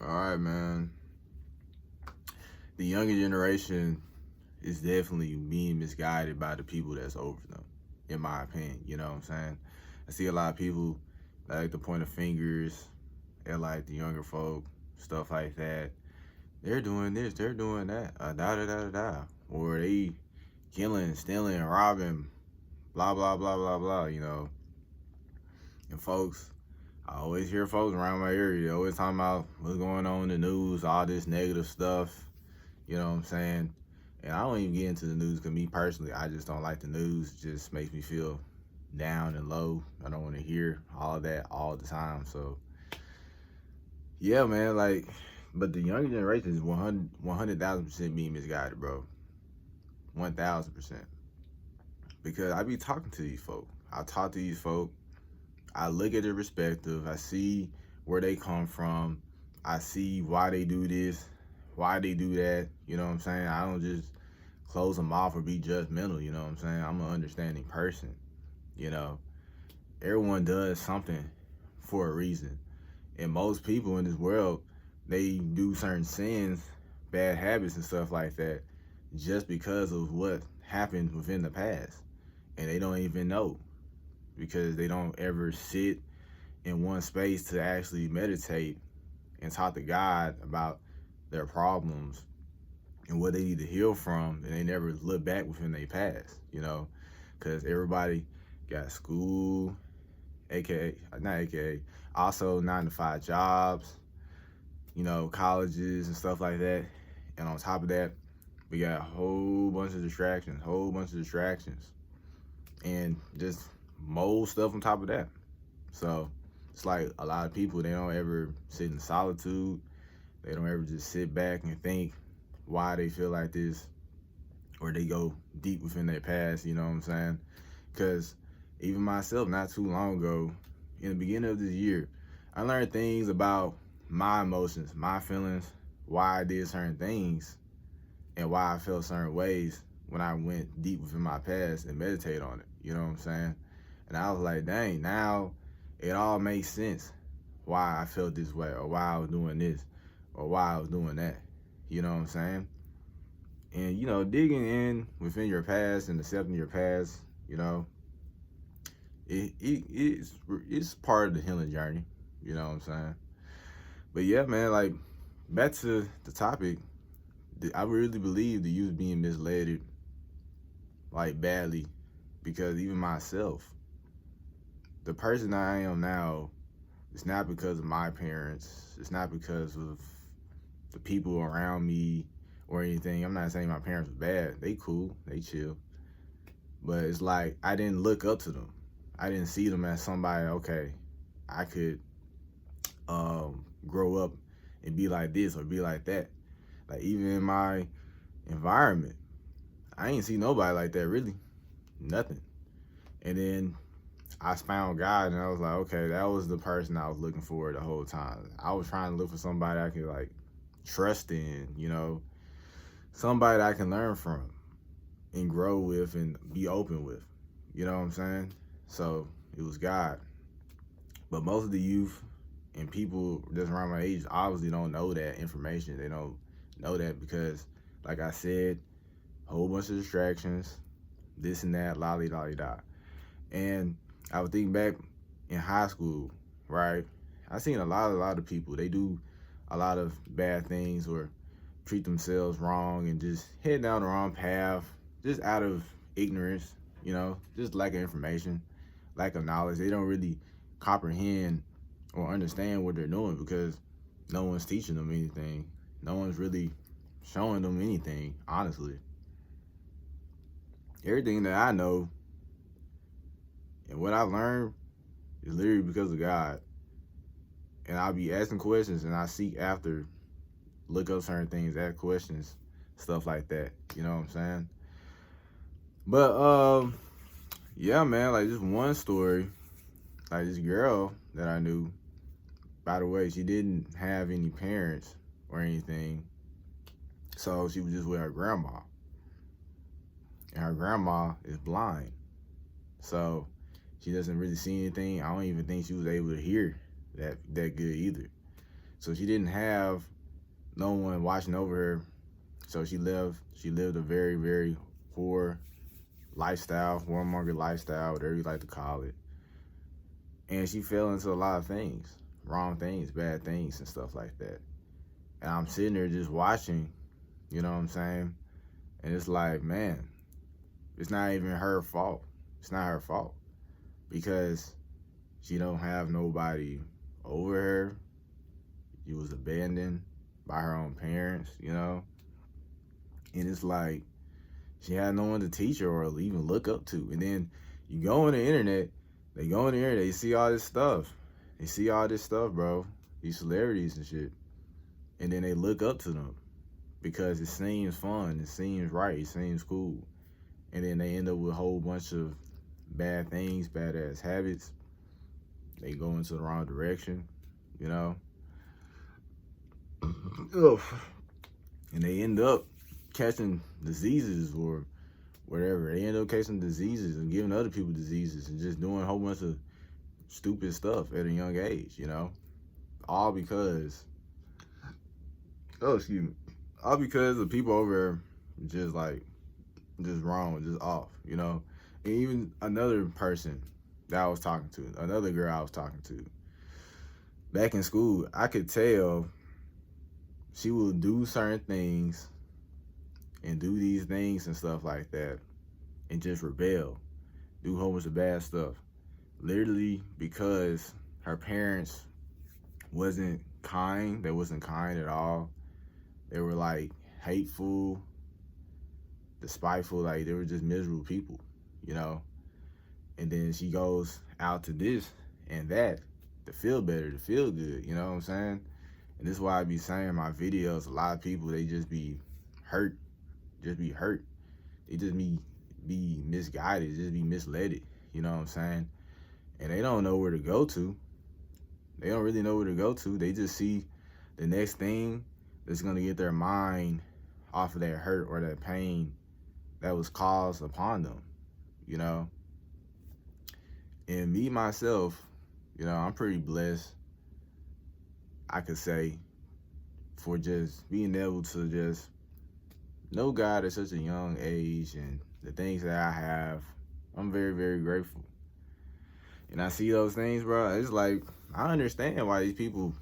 All right, man. The younger generation is definitely being misguided by the people that's over them, in my opinion. You know what I'm saying? I see a lot of people that like to point of fingers at like the younger folk, stuff like that. They're doing this, they're doing that, da da da da da. Or they killing, stealing, robbing, blah blah blah blah blah, And folks, I always hear folks around my area, they always talking about what's going on in the news, all this negative stuff. You know what I'm saying? And I don't even get into the news because me personally, I just don't like the news. It just makes me feel down and low. I don't want to hear all of that all the time. So, yeah, man, but the younger generation is 100,000% being misguided, bro. 1,000%. Because I be talking to these folk. I talk to these folk. I look at their perspective. I see where they come from. I see why they do this, why they do that. You know what I'm saying? I don't just close them off or be judgmental. You know what I'm saying? I'm an understanding person. You know, everyone does something for a reason. And most people in this world, they do certain sins, bad habits and stuff like that just because of what happened within the past. And they don't even know because they don't ever sit in one space to actually meditate and talk to God about their problems and what they need to heal from, and they never look back within their past, because everybody got school, aka not aka, also 9 to 5 jobs, colleges and stuff like that, and on top of that, we got a whole bunch of distractions, and just mold stuff on top of that. So it's like a lot of people, they don't ever sit in solitude. They don't ever just sit back and think why they feel like this, or they go deep within their past, you know what I'm saying? Because even myself, not too long ago, in the beginning of this year, I learned things about my emotions, my feelings, why I did certain things, and why I felt certain ways when I went deep within my past and meditate on it, you know what I'm saying? And I was like, dang, now it all makes sense why I felt this way, or why I was doing this, or why I was doing that. You know what I'm saying? And, digging in within your past and accepting your past, it's part of the healing journey. You know what I'm saying? But yeah, man, back to the topic, I really believe the youth being misled, badly, because even myself, the person I am now, it's not because of my parents. It's not because of the people around me or anything. I'm not saying my parents were bad. They cool. They chill. But it's like I didn't look up to them. I didn't see them as somebody, okay, I could grow up and be like this or be like that. Like even in my environment, I ain't see nobody like that really. Nothing. And then I found God and I was like, okay, that was the person I was looking for the whole time. I was trying to look for somebody I could trust in, somebody that I can learn from and grow with and be open with. You know what I'm saying? So it was God. But most of the youth and people that's around my age obviously don't know that information. They don't know that because, like I said, a whole bunch of distractions, this and that, lolly lolly da. And I would think back in high school, right? I seen a lot of people. They do a lot of bad things or treat themselves wrong and just head down the wrong path, just out of ignorance, just lack of information, lack of knowledge. They don't really comprehend or understand what they're doing because no one's teaching them anything. No one's really showing them anything, honestly. Everything that I know and what I learned is literally because of God. And I'll be asking questions and I seek after, look up certain things, ask questions, stuff like that. You know what I'm saying? But yeah, man, just one story, this girl that I knew, by the way, she didn't have any parents or anything. So she was just with her grandma. And her grandma is blind. So she doesn't really see anything. I don't even think she was able to hear that good either. So she didn't have no one watching over her. So she lived a very, very poor lifestyle, warmonger lifestyle, whatever you like to call it. And she fell into a lot of things, wrong things, bad things, and stuff like that. And I'm sitting there just watching, you know what I'm saying? And it's like, man, it's not even her fault. It's not her fault because she don't have nobody over her. She was abandoned by her own parents, you know? And it's like she had no one to teach her or even look up to. And then you go on the internet, they see all this stuff. They see all this stuff, bro. These celebrities and shit. And then they look up to them because it seems fun, it seems right, it seems cool. And then they end up with a whole bunch of bad things, badass habits. They go into the wrong direction, you know? And they end up catching diseases or whatever. They end up catching diseases and giving other people diseases and just doing a whole bunch of stupid stuff at a young age, you know? All because, all because the people over there just wrong, just off, you know? And even another person that I was talking to, another girl I was talking to, back in school, I could tell she would do certain things and do these things and stuff like that and just rebel, do a whole bunch of bad stuff. Literally because her parents wasn't kind. They wasn't kind at all. They were like hateful, despiteful, like they were just miserable people, you know? And then she goes out to this and that to feel better, to feel good, you know what I'm saying? And this is why I be saying in my videos, a lot of people, they just be hurt. They just be misguided, just be misled, you know what I'm saying? And they don't know where to go to. They don't really know where to go to. They just see the next thing that's gonna get their mind off of that hurt or that pain that was caused upon them, you know? And me, myself, you know, I'm pretty blessed, I could say, for just being able to just know God at such a young age and the things that I have. I'm very, very grateful. And I see those things, bro. It's like, I understand why these people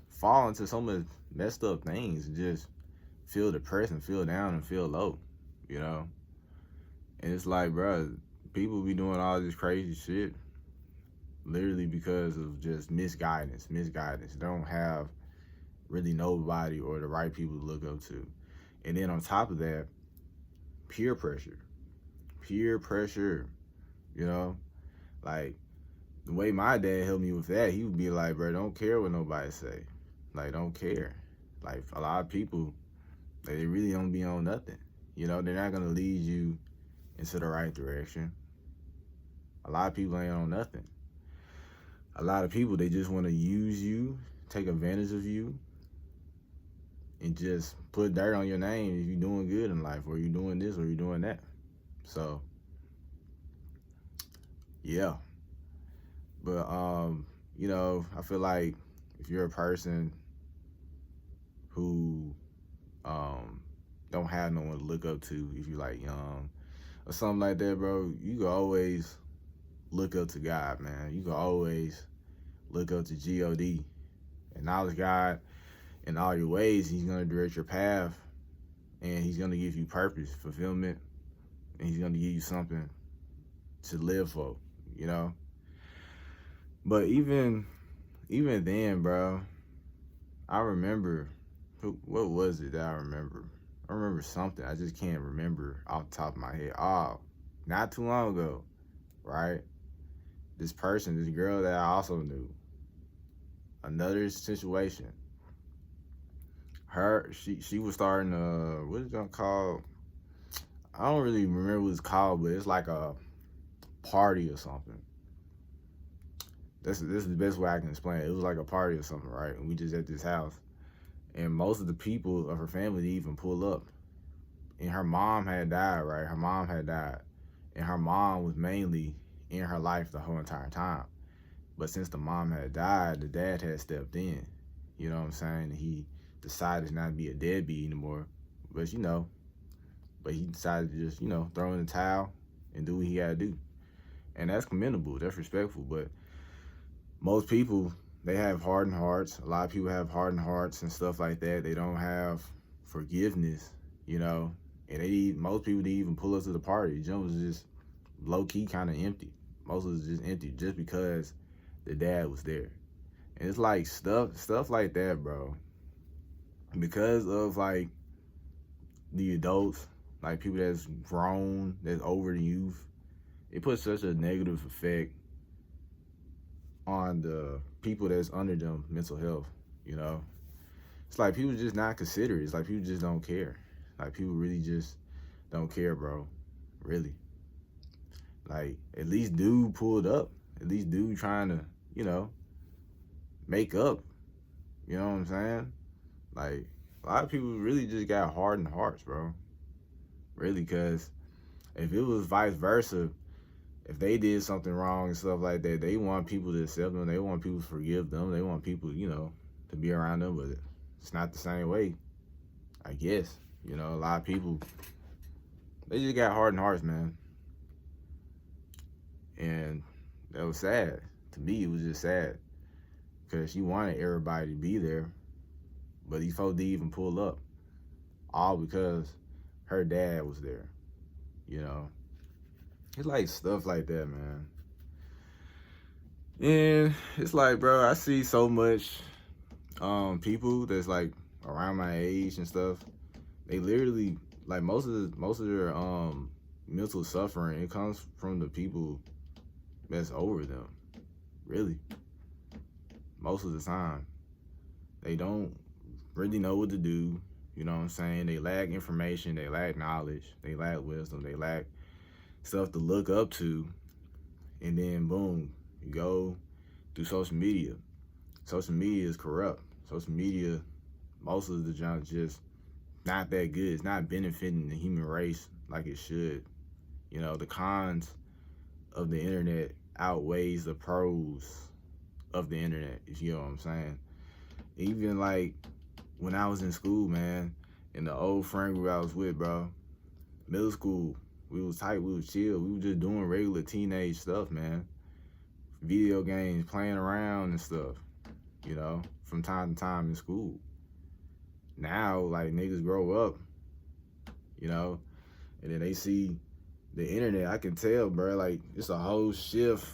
fall into so much messed up things and just feel depressed and feel down and feel low, you know? And it's like, bro, people be doing all this crazy shit literally because of just misguidance. They don't have really nobody or the right people to look up to. And then on top of that, peer pressure, you know? Like, the way my dad helped me with that, he would be like, bro, don't care what nobody say. Like, don't care. Like, a lot of people, they really don't be on nothing. You know, they're not gonna lead you into the right direction. A lot of people ain't on nothing. A lot of people, they just want to use you, take advantage of you, and just put dirt on your name if you're doing good in life, or you're doing this, or you're doing that. So, yeah. But, you know, I feel like if you're a person who don't have no one to look up to, if you're like young or something like that, bro, you can always look up to God, man. You can always look up to God, acknowledge God in all your ways. He's going to direct your path, and he's going to give you purpose, fulfillment, and he's going to give you something to live for, you know? But even then, bro, I remember, what was it that I remember? I remember something. I just can't remember off the top of my head. Oh, not too long ago, right? This girl that I also knew, another situation. She was starting what is it called? I don't really remember what it's called, but it's like a party or something. This is the best way I can explain it. It was like a party or something, right? And we just at this house. And most of the people of her family didn't even pull up. And her mom had died, right? Her mom had died. And her mom was mainly in her life the whole entire time. But since the mom had died, the dad had stepped in. You know what I'm saying? He decided not to be a deadbeat anymore. But but he decided to just, throw in the towel and do what he gotta do. And that's commendable. That's respectful. But most people, they have hardened hearts. A lot of people have hardened hearts and stuff like that. They don't have forgiveness, And most people didn't even pull up to the party. The gym was just low key kind of empty. Most of it was just empty just because the dad was there. And it's like stuff like that, bro. Because of like the adults, like people that's grown, that's over the youth, it puts such a negative effect on the people that's under them mental health, It's like people just not considerate. It's like people just don't care. Like people really just don't care, bro. Really. Like at least dude pulled up. At least dude trying to, make up. You know what I'm saying? Like a lot of people really just got hardened hearts, bro. Really, because if it was vice versa, if they did something wrong and stuff like that, they want people to accept them. They want people to forgive them. They want people, to be around them. But it's not the same way, I guess. A lot of people, they just got hardened hearts, man. And that was sad. To me, it was just sad. Because she wanted everybody to be there. But these folks didn't even pull up. All because her dad was there. It's like stuff like that, man. And it's like, bro, I see so much people that's like around my age and stuff. They literally, like most of their mental suffering, it comes from the people that's over them. Really. Most of the time. They don't really know what to do. You know what I'm saying? They lack information, they lack knowledge, they lack wisdom, they lack stuff to look up to. And then boom, you go through social media. Social media is corrupt. Social media, most of the junk just not that good. It's not benefiting the human race like it should. The cons of the internet outweighs the pros of the internet, if you know what I'm saying. Even like when I was in school, man, and the old friend group I was with, bro, middle school, we was tight, we was chill, we was just doing regular teenage stuff, man. Video games, playing around and stuff, from time to time in school. Now, like, niggas grow up, and then they see the internet. I can tell, bro, like, it's a whole shift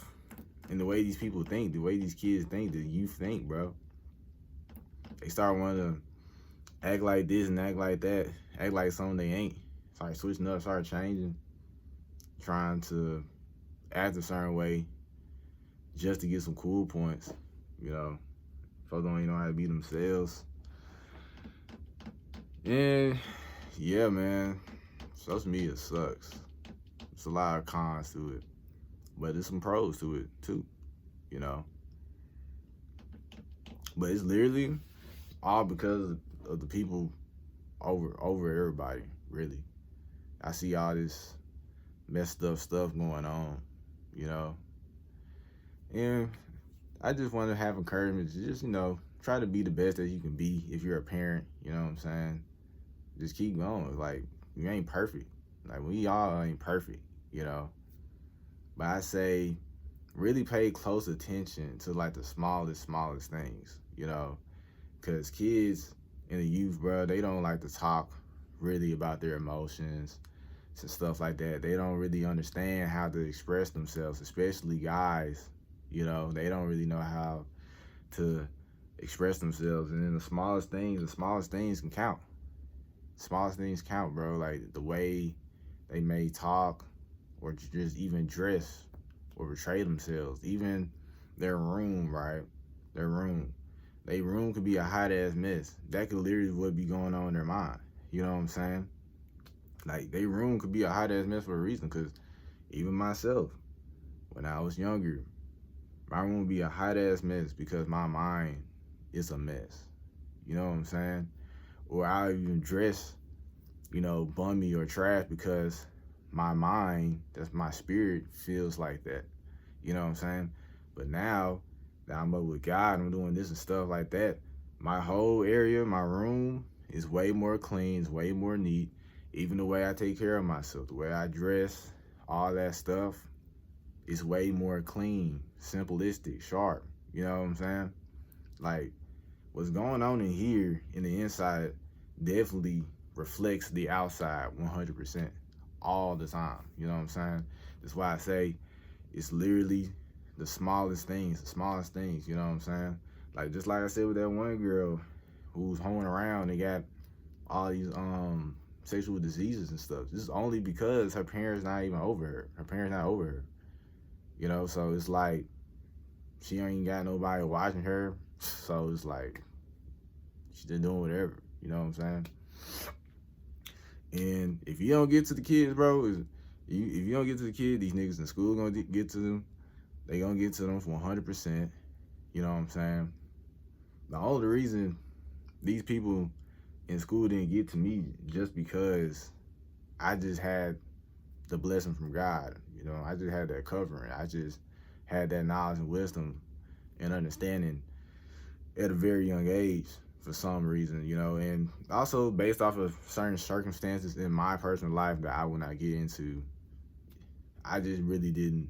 in the way these people think, the way these kids think, the youth think, bro. They start wanting to act like this and act like that, act like something they ain't. Start switching up, start changing, trying to act a certain way just to get some cool points. Folks don't even know how to be themselves. And yeah, man, social media sucks. There's a lot of cons to it, but there's some pros to it too, But it's literally all because of the people over everybody, really. I see all this messed up stuff going on, And I just want to have encouragement to just, try to be the best that you can be if you're a parent, you know what I'm saying? Just keep going. Like, you ain't perfect. Like, we all ain't perfect, But I say, really pay close attention to, like, the smallest things, Because kids and the youth, bro, they don't like to talk really about their emotions and stuff like that. They don't really understand how to express themselves, especially guys, They don't really know how to express themselves. And then the smallest things can count. Smallest things count, bro. Like the way they may talk or just even dress or portray themselves. Even their room, right? Their room. Their room could be a hot ass mess. That could literally what be going on in their mind. You know what I'm saying? Like their room could be a hot ass mess for a reason. Cause even myself, when I was younger, my room would be a hot ass mess because my mind is a mess. You know what I'm saying? Or I'll even dress, bummy or trash because my mind, that's my spirit, feels like that. You know what I'm saying? But now that I'm up with God and I'm doing this and stuff like that, my whole area, my room is way more clean, it's way more neat. Even the way I take care of myself, the way I dress, all that stuff is way more clean, simplistic, sharp. You know what I'm saying? Like, what's going on in here, in the inside, definitely reflects the outside 100% all the time. You know what I'm saying? That's why I say it's literally the smallest things, you know what I'm saying? Like, just like I said with that one girl who was hoeing around and got all these sexual diseases and stuff. This is only because her parents not even over her. Her parents not over her. You know, so it's like she ain't got nobody watching her. So it's like she's just doing whatever. You know what I'm saying? And if you don't get to the kids, bro, if you don't get to the kids, these niggas in school gonna get to them. They gonna get to them for 100%. You know what I'm saying? The only reason these people in school didn't get to me just because I just had the blessing from God. You know, I just had that covering. I just had that knowledge and wisdom and understanding at a very young age for some reason, you know, and also based off of certain circumstances in my personal life that I will not get into. I just really didn't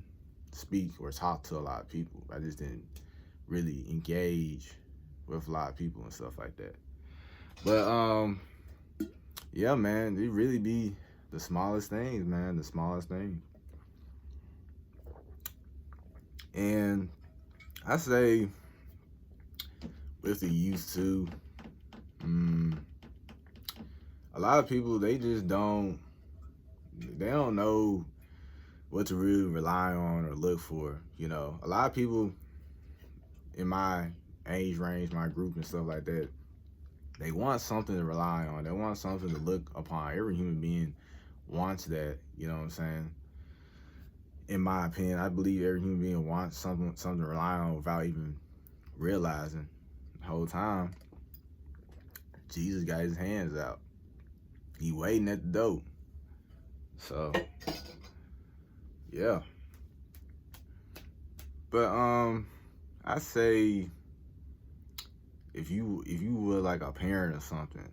speak or talk to a lot of people. I just didn't really engage with a lot of people and stuff like that. But yeah, man, it really be the smallest things, man, the smallest things. And I say with the youth too, a lot of people, they don't know what to really rely on or look for. You know, a lot of people in my age range, my group and stuff like that, they want something to rely on. They want something to look upon. Every human being wants that, you know what I'm saying? In my opinion, I believe every human being wants something to rely on without even realizing. The whole time, Jesus got his hands out. He waiting at the door. So, yeah. But I say if you were like a parent or something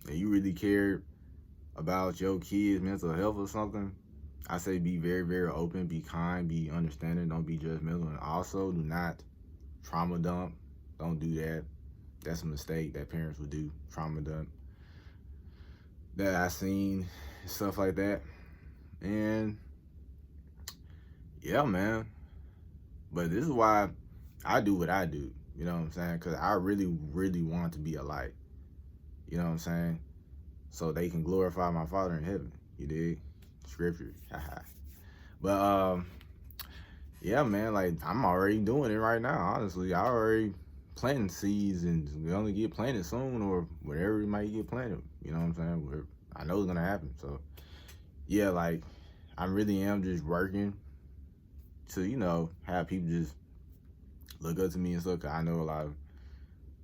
and you really cared about your kids' mental health or something, I say be very, very open, be kind, be understanding, don't be judgmental, and also do not trauma dump. Don't do that. That's a mistake that parents would do, trauma dump. That I seen, stuff like that. And yeah, man. But this is why I do what I do. You know what I'm saying? Because I really, really want to be a light. You know what I'm saying? So they can glorify my Father in heaven. You dig? Scripture. But yeah, man, like I'm already doing it right now, honestly. I already planting seeds and we only get planted soon or whatever it might get planted. You know what I'm saying? I know it's gonna happen. So yeah, like I really am just working to, you know, have people just look up to me and stuff. 'Cause I know a lot of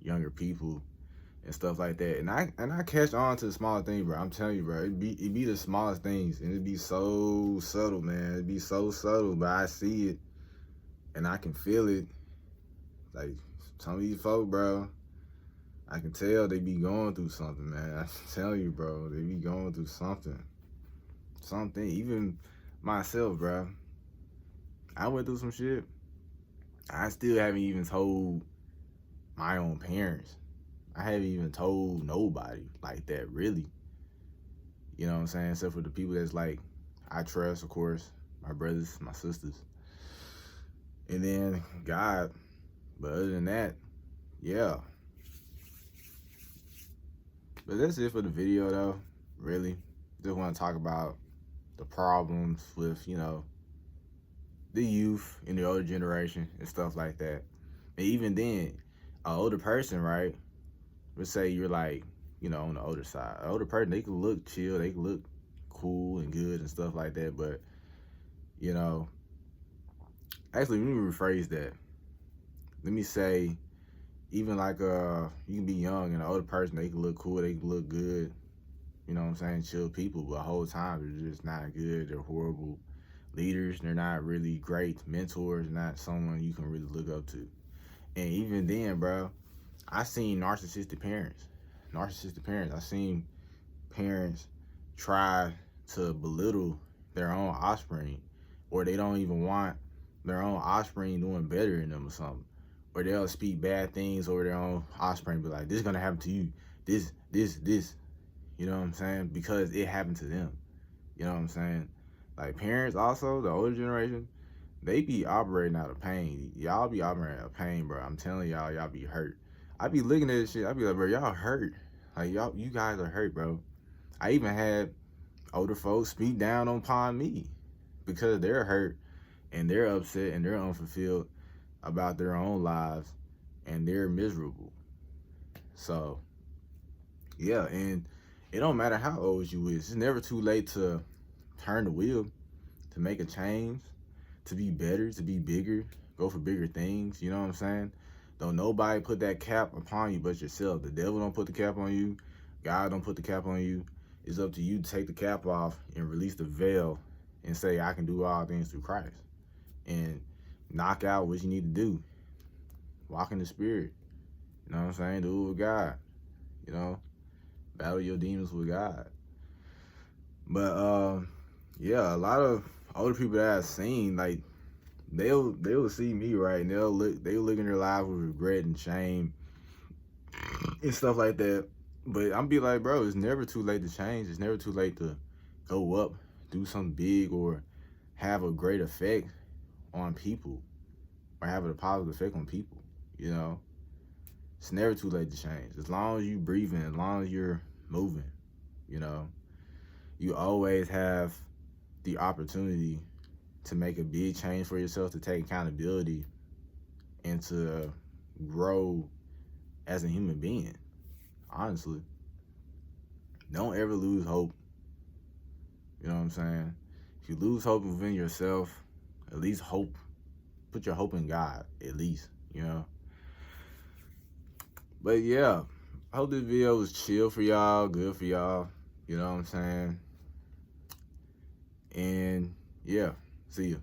younger people and stuff like that. And I catch on to the small things, bro. I'm telling you, bro. It be the smallest things, and it be so subtle, man. It be so subtle, but I see it and I can feel it. Like some of these folk, bro, I can tell they be going through something, man. I tell you, bro, they be going through something. Something. Even myself, bro. I went through some shit. I still haven't even told my own parents. I haven't even told nobody like that, really. You know what I'm saying? Except for the people that's like, I trust, of course, my brothers, my sisters. And then God. But other than that, yeah. But that's it for the video, though, really. Just want to talk about the problems with, you know, the youth and the older generation and stuff like that. And even then, an older person, right? Let's say you're like, you know, on the older side. An older person, they can look chill, they can look cool and good and stuff like that. But, you know, actually, let me rephrase that. Let me say, even like you can be young and an older person, they can look cool, they can look good. You know what I'm saying? Chill people, but the whole time they're just not good. They're horrible leaders. They're not really great mentors, not someone you can really look up to. And even then, bro, I seen narcissistic parents. Narcissistic parents. I seen parents try to belittle their own offspring, or they don't even want their own offspring doing better than them or something. Or they'll speak bad things over their own offspring, be like, this is gonna happen to you. This. You know what I'm saying? Because it happened to them. You know what I'm saying? Like parents also, the older generation, they be operating out of pain. Y'all be operating out of pain, bro. I'm telling y'all, y'all be hurt. I be looking at this shit, I be like, bro, y'all hurt. Like you guys are hurt, bro. I even had older folks speak down upon me because they're hurt and they're upset and they're unfulfilled about their own lives and they're miserable. So yeah, and it don't matter how old you is. It's never too late to turn the wheel, to make a change, to be better, to be bigger, go for bigger things. You know what I'm saying? Don't nobody put that cap upon you but yourself. The devil don't put the cap on you. God don't put the cap on you. It's up to you to take the cap off and release the veil and say, I can do all things through Christ. And knock out what you need to do. Walk in the spirit. You know what I'm saying? Do it with God. You know? Battle your demons with God. But yeah, a lot of older people that I've seen, like, they'll see me, right, and they'll look in their lives with regret and shame and stuff like that. But I'm be like, bro, it's never too late to change. It's never too late to go up, do something big, or have a great effect on people, or have a positive effect on people. You know, it's never too late to change. As long as you breathing, as long as you're moving, you know, you always have the opportunity to make a big change for yourself, to take accountability, and to grow as a human being. Honestly, don't ever lose hope. You know what I'm saying? If you lose hope within yourself, at least put your hope in God, at least, you know? But yeah, I hope this video was chill for y'all, good for y'all, you know what I'm saying? And yeah, see ya.